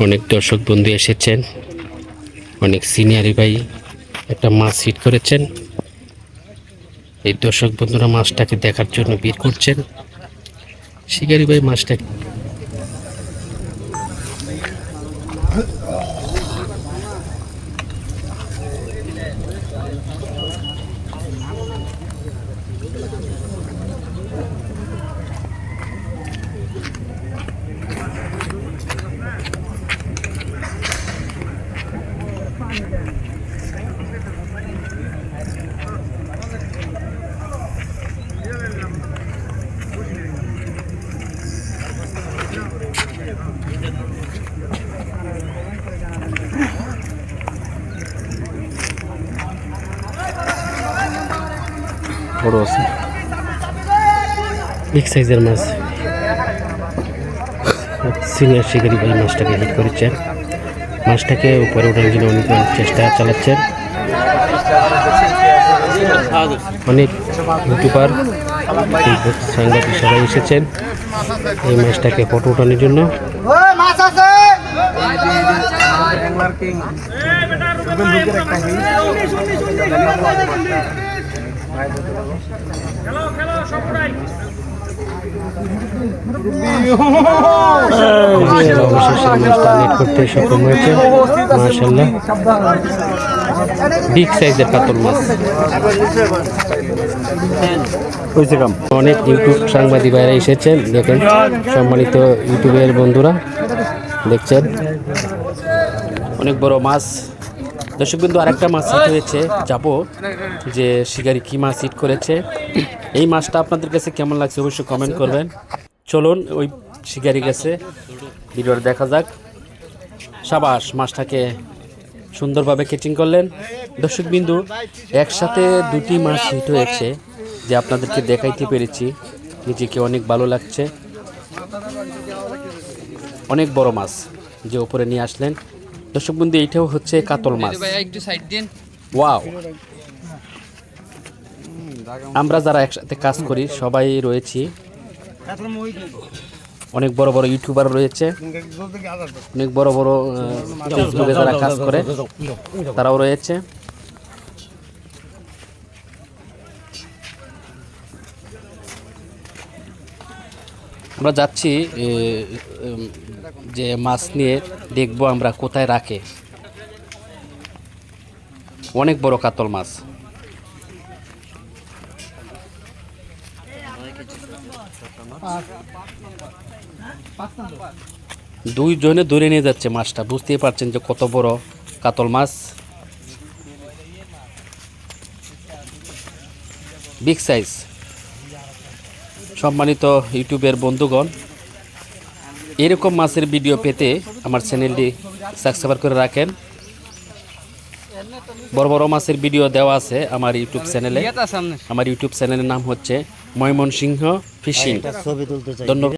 অনেক দর্শক বন্ধু এসেছেন, অনেক সিনিয়র ভাই একটা মাছ হিট করেছেন। এই দর্শক বন্ধুরা মাছটাকে দেখার জন্য ভিড় করছেন। শিকারি ভাই মাছটা বড় আছে, বিগ সাইজের মাছ। সিনিয়র শিকারি ভাই মাছটাকে হিট করেছেন, মাছটাকে উপরে ওঠানোর জন্য অনেক চেষ্টা চালাচ্ছেন। অনেক ইউটিউবার সাংবাদিক সবাই এসেছেন এই মাছটাকে ফটো ওঠানোর জন্য। করতে সক্ষম হয়েছে মাশাআল্লাহ, বিগ সাইজের কাতল মাছ। অনেক ইউটিউব সাংবাদিক ভাইরা এসেছেন, দেখেন সম্মানিত ইউটিউবের বন্ধুরা দেখছেন অনেক বড় মাছ। দর্শক বিন্দু আরেকটা মাছ হিট হয়েছে, যাবো যে শিকারি কি মাছ হিট করেছে। এই মাছটা আপনাদের কাছে কেমন লাগছে অবশ্যই কমেন্ট করবেন। চলুন ওই শিকারি গেছে ভিডিওটা দেখা যাক। সাবাস, মাছটাকে সুন্দরভাবে কেটিং করলেন। দর্শক বিন্দু একসাথে দুটি মাছ হিট হয়েছে, যে আপনাদেরকে দেখাইতে পেরেছি, নিজেকে অনেক ভালো লাগছে। অনেক বড় মাছ যে উপরে নিয়ে আসলেন। দর্শক বন্ধু এইটাও হচ্ছে কাতল মাছ। ওয়াও, আমরা যারা একসাথে কাজ করি সবাই রয়েছি, অনেক বড় বড় ইউটিউবার রয়েছে, অনেক বড় বড় ফেসবুকে যারা কাজ করে তারাও রয়েছে। আমরা যাচ্ছি যে মাছ নিয়ে দেখবো আমরা কোথায় রাখে। অনেক বড় কাতল মাছ। দুইজনে ধরে নিয়ে যাচ্ছে মাছটা, বুঝতেই পারছেন যে কত বড় কাতল মাছ, বিগ সাইজ। সম্মানিত ইউটিউবের বন্ধুগণ, এরকম মাছের ভিডিও পেতে আমার চ্যানেলটি সাবস্ক্রাইব করে রাখেন। বড় বড় মাছের ভিডিও দেওয়া আছে আমার ইউটিউব চ্যানেলে। আমার ইউটিউব চ্যানেলের নাম হচ্ছে ময়মনসিংহ ফিশিং। ধন্যবাদ।